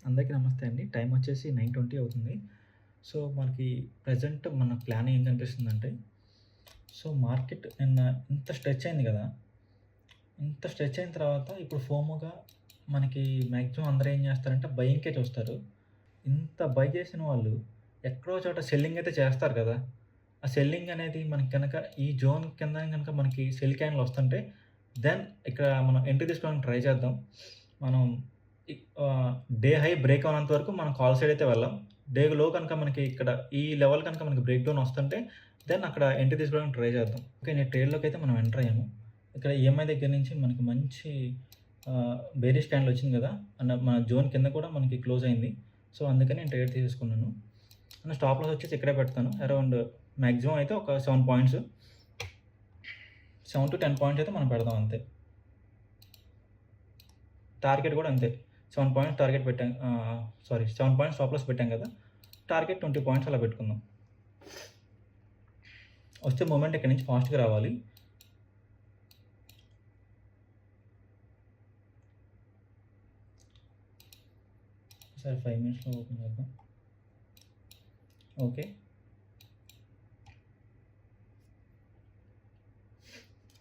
అందరికీ నమస్తే అండి. టైమ్ వచ్చేసి 9:20 అవుతుంది. సో, మనకి ప్రెజెంట్ మన ప్లాన్ ఏం కనిపిస్తుందంటే, సో, మార్కెట్ నిన్న ఇంత స్ట్రెచ్ అయింది గదా! ఇంత స్ట్రెచ్ అయిన తర్వాత ఇప్పుడు ఫోమోగా మనకి మాక్సిమం అందరూ ఏం జేస్తారంటే బయింగ్‌కే చూస్తారు. ఇంత బై చేసిన వాళ్ళు ఎక్కడో చోట సెల్లింగ్ అయితే చేస్తారు కదా! ఆ సెల్లింగ్ అనేది మనకి గనక ఈ జోన్ కింద గనక మనకి సెల్ క్యాండిల్ వస్తుంటే, దెన్ ఇక్కడ మనం ఎంట్రీ తీసుకోవడానికి ట్రై చేద్దాం. మనం ఇ డే హై బ్రేక్ అవ్వనంత వరకు మనం కాల్ సైడ్ అయితే వెళ్ళం. డే లో కనుక మనకి ఇక్కడ ఈ లెవెల్ కనుక మనకి బ్రేక్ డౌన్ వస్తుంటే, దెన్ అక్కడ ఎంట్రీ తీసుకోవడానికి ట్రై చేద్దాం. ఓకే. నేను ట్రేడ్‌లోకి అయితే మనం ఎంటర్ అయ్యాము. ఇక్కడ ఈఎంఐ దగ్గర నుంచి మనకి మంచి బేరిష్ క్యాండిల్ వచ్చింది కదా! మన జోన్ కింద కూడా మనకి క్లోజ్ అయింది. సో, అందుకని నేను ట్రేడ్ తీసేసుకున్నాను. నా స్టాప్ లాస్ వచ్చేసి ఇక్కడే పెడతాను. అరౌండ్ మాక్సిమం అయితే ఒక 7 పాయింట్స్. 7-10 పాయింట్స్ అయితే మనం పెడదాం అంతే. టార్గెట్ కూడా అంతే. 7 పాయింట్స్ టార్గెట్ పెట్టాం. 7 పాయింట్స్ స్టాప్ లాస్ పెట్టాం కదా! టార్గెట్ 20 పాయింట్స్ అలా పెట్టుకుందాం. వస్తే మూవ్‌మెంట్ ఇక్కడి నుంచి ఫాస్ట్‌గా రావాలి. ఒకసారి 5 మినిట్స్‌లో ఓపెన్ చేద్దాం. ఓకే.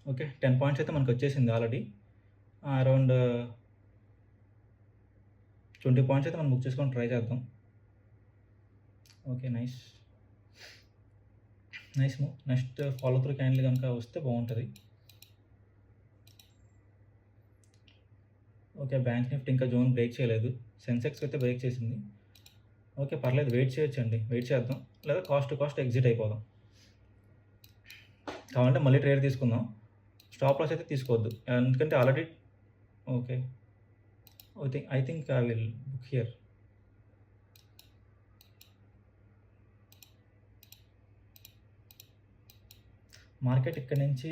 ఓకే. 10 పాయింట్స్ అయితే మనకొచ్చేసింది ఆల్రెడీ. అరౌండ్ 20 పాయింట్స్ అయితే మనం బుక్ చేసుకోవడానికి ట్రై చేద్దాం. Okay. Nice. Nice move. Next follow through candle గనుక వస్తే బావుంటది. ఓకే. బ్యాంక్ నిఫ్టీ ఇంకా జోన్ బ్రేక్ చేయలేదు. సెన్సెక్స్ అయితే బ్రేక్ చేసింది. ఓకే. పర్లేదు వెయిట్ చేయొచ్చండి. వెయిట్ చేద్దాం. లేదా కాస్ట్ టు కాస్ట్ ఎగ్జిట్ అయిపోదాం. కావాలంటే మళ్ళీ ట్రేడ్ తీసుకుందాం. స్టాప్ లాస్ అయితే తీసుకోవద్దు. ఎందుకంటే already okay. I think I will book here. Market ఇక్కడి నుంచి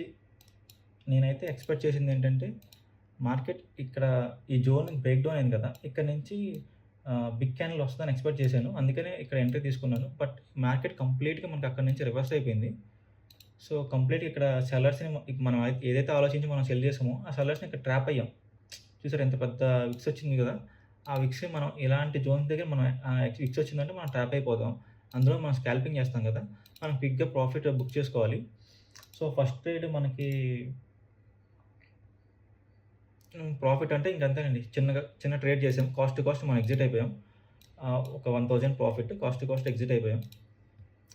నేనైతే ఎక్స్‌పెక్ట్ చేసిందేంటంటే, మార్కెట్ ఇక్కడ ఈ జోన్ బ్రేక్ డౌన్ అయింది కదా! ఇక్కడ నుంచి బిగ్ క్యాండిల్ వస్తదని ఎక్స్‌పెక్ట్ చేశాను. అందుకనే ఇక్కడ ఎంట్రీ తీసుకున్నాను. బట్ మార్కెట్ కంప్లీట్‌గా మనకు అక్కడి నుంచి రివర్స్ అయిపోయింది. సో, కంప్లీట్‌గా ఇక్కడ సెల్లర్స్‌ని మనం ఏదైతే ఆలోచించి మనం సెల్ చేసామో, ఆ సెల్లర్స్‌ని ఇక్కడ ట్రాప్ అయ్యాం. చూసారా ఎంత పెద్ద విక్స్ వచ్చింది కదా! ఆ విక్స్‌ని మనం ఇలాంటి జోన్స్ దగ్గర మనం విక్స్ వచ్చిందంటే మనం ట్రాప్ అయిపోతాం. అందులో మనం స్కాల్పింగ్ చేస్తాం కదా! మనం క్విక్‌గా ప్రాఫిట్ బుక్ చేసుకోవాలి. సో, ఫస్ట్ ట్రేడ్ మనకి ప్రాఫిట్ అంటే ఇంకంతేనండి. చిన్న ట్రేడ్ చేసాం. కాస్ట్ టు కాస్ట్ మనం ఎగ్జిట్ అయిపోయాం. ఒక 1000 profit. Cost to cost exit అయిపోయాం.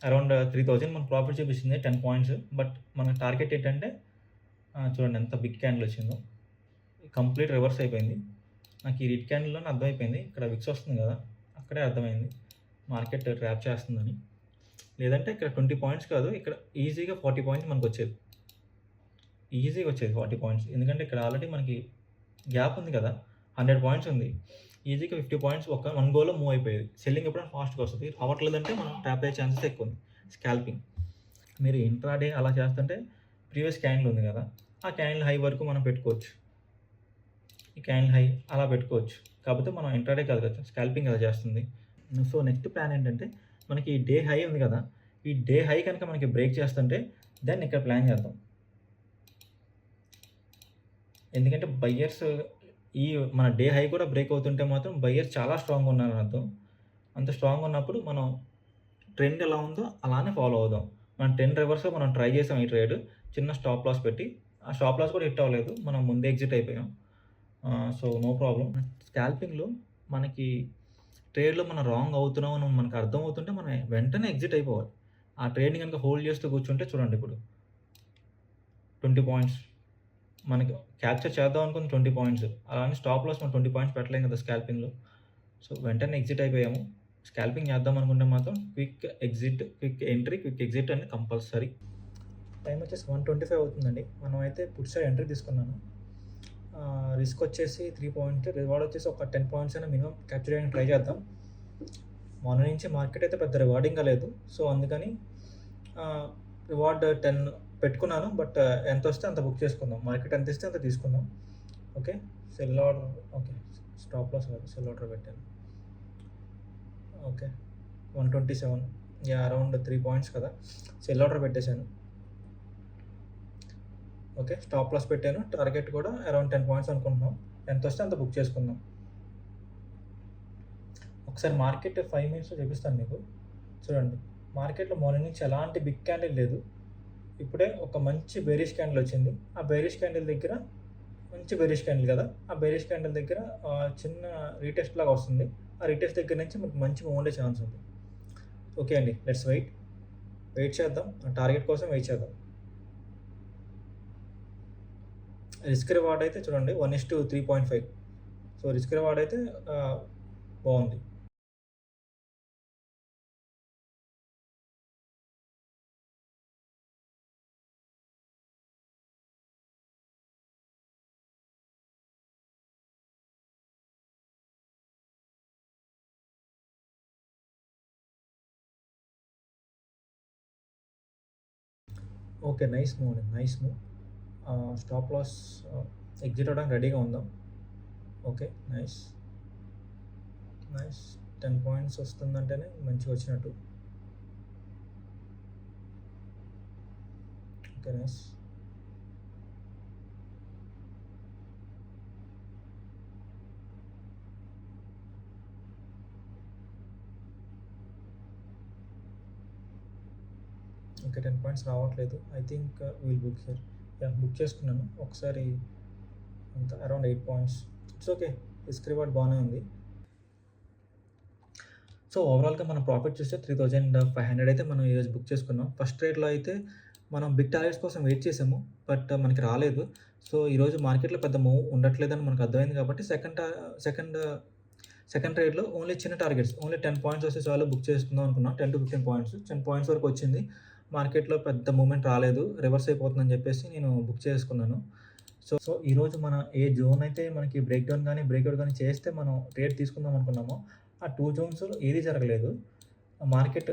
అరౌండ్ 3000 మనకు ప్రాఫిట్ చూపిస్తుంది 10 పాయింట్స్. బట్ మన టార్గెట్ ఏంటంటే చూడండి ఎంత బిగ్ క్యాండిల్ వచ్చిందో. కంప్లీట్ రివర్స్ అయిపోయింది. నాకు ఈ రెడ్ క్యాండిల్‌లోనే అర్థమైపోయింది. ఇక్కడ విక్స్ వస్తుంది కదా! అక్కడే అర్థమైంది. మార్కెట్ ట్రాప్ చేస్తుందని. లేదంటే ఇక్కడ 20 పాయింట్స్ కాదు. ఇక్కడ ఈజీగా 40 పాయింట్స్ మనకొచ్చేది. ఈజీగా వచ్చేది 40 పాయింట్స్. ఎందుకంటే ఇక్కడ ఆల్రెడీ మనకి గ్యాప్ ఉంది కదా! 100 పాయింట్స్ ఉంది. ఈజీగా 50 పాయింట్స్ వన్ గోలో మూవ్ అయిపోయేది. సెల్లింగ్ ఎప్పుడైనా ఫాస్ట్‌గా వస్తది. అవ్వట్లేదంటే మనం ట్యాప్ అయ్యే ఛాన్సెస్ ఎక్కువ ఉంది. స్కాల్పింగ్. మీరు ఇంట్రాడే అలా చేస్తుంటే ప్రీవియస్ క్యాండిల్ ఉంది కదా! ఆ క్యాండిల్ హై వరకు మనం పెట్టుకోవచ్చు. ఈ క్యాండిల్ హై అలా పెట్టుకోవచ్చు. కాకపోతే మనం ఇంట్రాడే కాదు కదా! స్కాల్పింగ్ అలా చేస్తుంది. సో, నెక్స్ట్ ప్లాన్ ఏంటంటే మనకి డే హై ఉంది కదా! ఈ డే హై కనుక మనకి బ్రేక్ చేస్తుంటే దెన్ ఇక్కడ ప్లాన్ చేద్దాం. ఎందుకంటే బయ్యర్స్ మన డే హై కూడా బ్రేక్ అవుతుంటే మాత్రం బయ్యర్స్ చాలా స్ట్రాంగ్‌గా ఉన్నారని అర్థం. అంత స్ట్రాంగ్‌గా ఉన్నప్పుడు మనం ట్రెండ్ ఎలా ఉందో అలానే ఫాలో అవుదాం. మనం ట్రెండ్ రివర్స్‌లో మనం ట్రై చేసాం ఈ ట్రేడ్. చిన్న స్టాప్ లాస్ పెట్టి. ఆ స్టాప్ లాస్ కూడా హిట్ అవ్వలేదు. మనం ముందే ఎగ్జిట్ అయిపోయాం. So, no problem. స్కాల్పింగ్‌లో మనకి ట్రేడ్‌లో మనం రాంగ్ అవుతున్నాం అని మనకు అర్థమవుతుంటే మనం వెంటనే ఎగ్జిట్ అయిపోవాలి. ఆ ట్రేడ్‌ని గనుక హోల్డ్ చేస్తూ కూర్చుంటే చూడండి ఇప్పుడు 20 పాయింట్స్. మనకి క్యాప్చర్ చేద్దాం అనుకున్న 20 పాయింట్స్. అలానే స్టాప్ లాస్ మనం 20 పాయింట్స్ పెట్టలేం కదా! స్కాల్పింగ్‌లో. సో, వెంటనే ఎగ్జిట్ అయిపోయాము. స్కాల్పింగ్ చేద్దాం అనుకుంటే మాత్రం quick exit, quick entry, quick exit అనేది కంపల్సరీ. టైం వచ్చేసి 1:25 అవుతుందండి. మనం అయితే పుట్ సైడ్ ఎంట్రీ తీసుకున్నాను. రిస్క్ వచ్చేసి 3 పాయింట్, రివార్డ్ వచ్చేసి ఒక 10 పాయింట్స్ అయినా మినిమమ్ క్యాప్చర్ చేయడానికి ట్రై చేద్దాం. మొన్న నుంచి మార్కెట్ అయితే పెద్ద రివార్డింగ్‌గా లేదు. సో, అందుకని రివార్డ్ 10 పెట్టుకున్నాను. బట్ ఎంతొస్తే అంత బుక్ చేసుకుందాం. మార్కెట్ ఎంత ఇస్తే అంత తీసుకుందాం. Okay. Sell order okay. Stop loss కాదు. సెల్ ఆర్డర్ పెట్టాను. ఓకే. 127 అరౌండ్ 3 పాయింట్స్ కదా! సెల్ ఆర్డర్ పెట్టేశాను. ఓకే. స్టాప్ లాస్ పెట్టాను. టార్గెట్ కూడా అరౌండ్ 10 పాయింట్స్ అనుకుంటున్నాం. ఎంతొస్తే అంత బుక్ చేసుకుందాం. ఒకసారి మార్కెట్ 5 మినిట్స్‌లో చూపిస్తాను మీకు. చూడండి. మార్కెట్‌లో మార్నింగ్ నుంచి ఎలాంటి బిగ్ క్యాండిల్ లేదు. ఇప్పుడే ఒక మంచి బేరిష్ క్యాండిల్ వచ్చింది. ఆ బేరిష్ క్యాండిల్ దగ్గర మంచి బేరిష్ క్యాండిల్ కదా! ఆ బేరిష్ క్యాండిల్ దగ్గర చిన్న రీటెస్ట్ లాగా వస్తుంది. ఆ రీటెస్ట్ దగ్గర నుంచి మనకు మంచి మూవ్ ఉండే ఛాన్స్ ఉంది. ఓకే అండి. Let's wait. వెయిట్ చేద్దాం. టార్గెట్ కోసం వెయిట్ చేద్దాం. రిస్క్ రివార్డ్ అయితే చూడండి 1:3.5. సో, రిస్క్ రివార్డ్ అయితే బావుంది. ఓకే. నైస్ మూవ్ అండి. Nice move. Stop loss exit అవ్వడానికి రెడీగా ఉందాం. ఓకే. నైస్. నైస్. 10 పాయింట్స్ వస్తుందంటేనే మంచిగా వచ్చినట్టు. ఓకే. నైస్. ఓకే. 10 పాయింట్స్ రావట్లేదు. I think will book here. Yeah! Book చేసుకున్నాను. ఒకసారి అంత around 8 points. It's okay. Risk reward బానే ఉంది. సో, ఓవరాల్‌గా మనం ప్రాఫిట్ చూస్తే 3,500 అయితే మనం ఈరోజు బుక్ చేసుకున్నాం. ఫస్ట్ ట్రేడ్‌లో అయితే మనం బిగ్ టార్గెట్స్ కోసం వెయిట్ చేసాము. బట్ మనకి రాలేదు. సో, ఈరోజు మార్కెట్‌లో పెద్ద మూవ్ ఉండట్లేదని మనకు అర్థమైంది కాబట్టి సెకండ్ సెకండ్ ట్రేడ్‌లో ఓన్లీ చిన్న టార్గెట్స్. ఓన్లీ 10 పాయింట్స్ వస్తే చాలు బుక్ చేసుకుందాం అనుకున్నాం. 10-15 పాయింట్స్. 10 పాయింట్స్ వరకు వచ్చింది. మార్కెట్‌లో పెద్ద మూవ్‌మెంట్ రాలేదు. రివర్స్ అయిపోతుందని చెప్పేసి నేను బుక్ చేసుకున్నాను. సో, ఈరోజు మన ఏ జోన్ అయితే మనకి బ్రేక్ డౌన్ గాని, బ్రేక్‌ఔట్ గాని చేస్తే మనం ట్రేడ్ తీసుకుందాం అనుకున్నామో, ఆ 2 జోన్స్‌లో ఏది జరగలేదు. మార్కెట్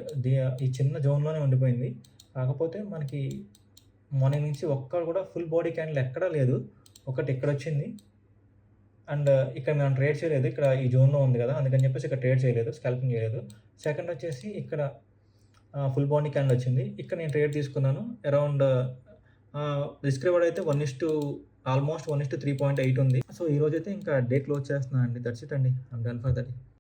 ఈ చిన్న జోన్‌లోనే ఉండిపోయింది. కాకపోతే మనకి మార్నింగ్ నుంచి ఒక్కటి కూడా ఫుల్ బాడీ క్యాండిల్ ఎక్కడా లేదు. ఒకటి ఇక్కడొచ్చింది. అండ్ ఇక్కడ మనం ట్రేడ్ చేయలేదు. ఇక్కడ ఈ జోన్‌లో ఉంది గదా! అందుకని చెప్పేసి ఇక్కడ ట్రేడ్ చేయలేదు. స్కాల్పింగ్ చేయలేదు. సెకండ్ వచ్చేసి ఇక్కడ ఫుల్ బాడీ క్యాండిల్ వచ్చింది. ఇక్కడ నేను ట్రేడ్ తీసుకున్నాను. అరౌండ్ రిస్క్ రివార్డ్ అయితే ఆల్మోస్ట్ 1:3.8 ఉంది. సో, ఈరోజైతే ఇంకా డే క్లోజ్ చేస్తున్నానండి. దట్స్ ఇట్ అండి. I'm done for the day.